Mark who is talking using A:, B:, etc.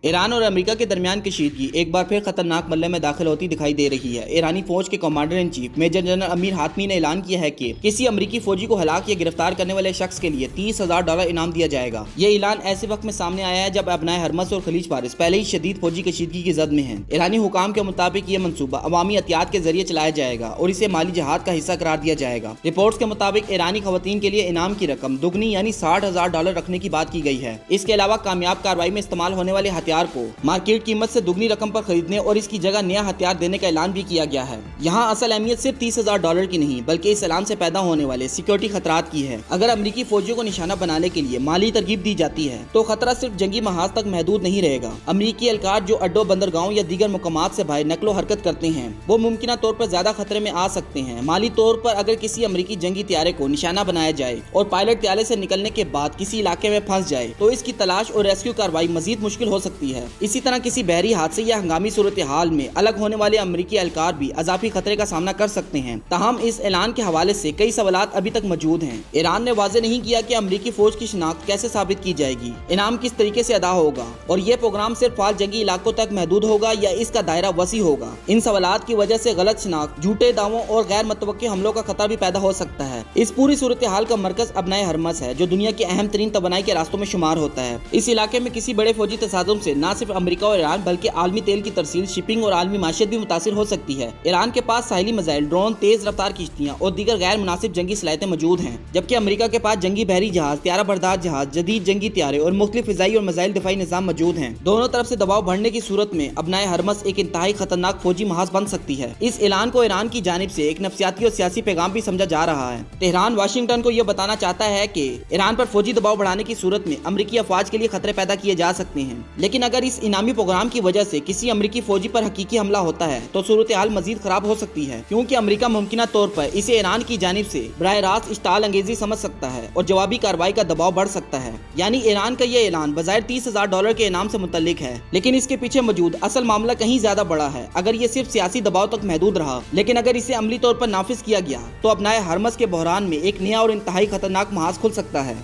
A: Iran और America के दरमियान कशीदगी एक बार फिर खतरनाक मल्ले में दाखिल होती दिखाई दे रही है। ईरानी फौज के commander in chief major general Amir Hatami ने ऐलान किया है कि किसी अमेरिकी फौजी को हलाक या गिरफ्तार करने वाले शख्स के लिए $30,000 इनाम दिया जाएगा। ये ऐलान ऐसे वक्त में सामने आया है जब अबनाए हरमस और खलीज फारिस पहले ही शदीद फौजी कशीदगी की जद में है। ईरानी हुकाम के मुताबिक ये मनसूबा अवामी एहतियात के जरिए चलाया जाएगा और इसे माली जहाद का हिस्सा करार दिया जाएगा। रिपोर्ट्स के मुताबिक ईरानी खवातीन के लिए इनाम की रकम दुगनी यानी $60,000 रखने की बात की गई है। इसके अलावा कामयाब कार्रवाई में इस्तेमाल होने वाले हथियार को मार्केट कीमत से दुगनी रकम पर खरीदने और इसकी जगह नया हथियार देने का ऐलान भी किया गया है। यहाँ असल अहमियत सिर्फ $30,000 की नहीं बल्कि इस ऐलान से पैदा होने वाले सिक्योरिटी खतरात की है। अगर अमेरिकी फौजियों को निशाना बनाने के लिए माली तरकीब दी जाती है तो खतरा सिर्फ जंगी महाज तक महदूद नहीं रहेगा। अमेरिकी एहलकार जो अड्डों, बंदरगाहों या दीगर मुकामात से बाहर नकलो हरकत करते हैं वो मुमकिन तौर पर ज्यादा खतरे में आ सकते हैं। माली तौर पर अगर किसी अमेरिकी जंगी त्यारे को निशाना बनाया जाए और पायलट त्यारे से निकलने के बाद किसी इलाके में फंस जाए तो इसकी तलाश और रेस्क्यू कार्रवाई मजीद मुश्किल हो सकती है। इसी तरह किसी बहरी हादसे या हंगामी सूरत हाल में अलग होने वाले अमेरिकी एहलकार भी अजाफी खतरे का सामना कर सकते हैं। ताहम इस ऐलान के हवाले से कई सवालात अभी तक मौजूद हैं। ईरान ने वाज़ेह नहीं किया कि अमेरिकी फौज की शिनाख्त कैसे साबित की जाएगी, इनाम किस तरीके से अदा होगा और ये प्रोग्राम सिर्फ फाल जंगी इलाकों तक महदूद होगा या इसका दायरा वसी होगा। इन सवालात की वजह से गलत शिनाख्त, झूठे दावों और गैर मुतवक्के हमलों का खतरा भी पैदा हो सकता है। इस पूरी सूरत हाल का मरकज अबनाए हरमस है जो दुनिया के अहम तरीन तवानाई के रास्तों में शुमार होता है। इस इलाके में किसी बड़े फौजी तसादुम से न सिर्फ अमेरिका और ईरान बल्कि आलमी तेल की तरसील, शिपिंग और आलमी माशियत भी मुतासिर हो सकती है। ईरान के पास साहिली मिसाइल, ड्रोन, तेज रफ्तार किश्तियां और दीगर गैर मुनासिब जंगी सलाहियतें मौजूद हैं, जबकि अमेरिका के पास जंगी बहरी जहाज, त्यारा बरदार जहाज, जदीद जंगी त्यारे और मुख्तलिफ फिजाई और मिसाइल दिफाई निजाम मौजूद हैं। दोनों तरफ से दबाव बढ़ने की सूरत में अबनाए हरमस एक इंतहाई खतरनाक फौजी महाज बन सकती है। इस ऐलान को ईरान की जानिब से एक नफसियाती और सियासी पैगाम भी समझा जा रहा है। तेहरान वाशिंगटन को यह बताना चाहता है कि ईरान पर फौजी दबाव बढ़ाने की सूरत में अमेरिकी अफवाज के लिए खतरे पैदा किए जा सकते हैं, लेकिन अगर इस इनामी प्रोग्राम की वजह से किसी अमेरिकी फौजी पर हकीकी हमला होता है तो सूरत हाल मजीद खराब हो सकती है, क्योंकि अमेरिका मुमकिन तौर पर इसे ईरान की जानिब से बराह रास्त इश्ताल अंगेजी समझ सकता है और जवाबी कार्रवाई का दबाव बढ़ सकता है। यानी ईरान का यह ऐलान बज़ाहिर $30,000 के इनाम से मुतल्लिक है, लेकिन इसके पीछे मौजूद असल मामला कहीं ज्यादा बड़ा है। अगर ये सिर्फ सियासी दबाव तक महदूद रहा, लेकिन अगर इसे अमली तौर पर नाफिज किया गया तो अबनाए हरमस के बहरान में एक नया और इंतहाई खतरनाक महाज खुल सकता है।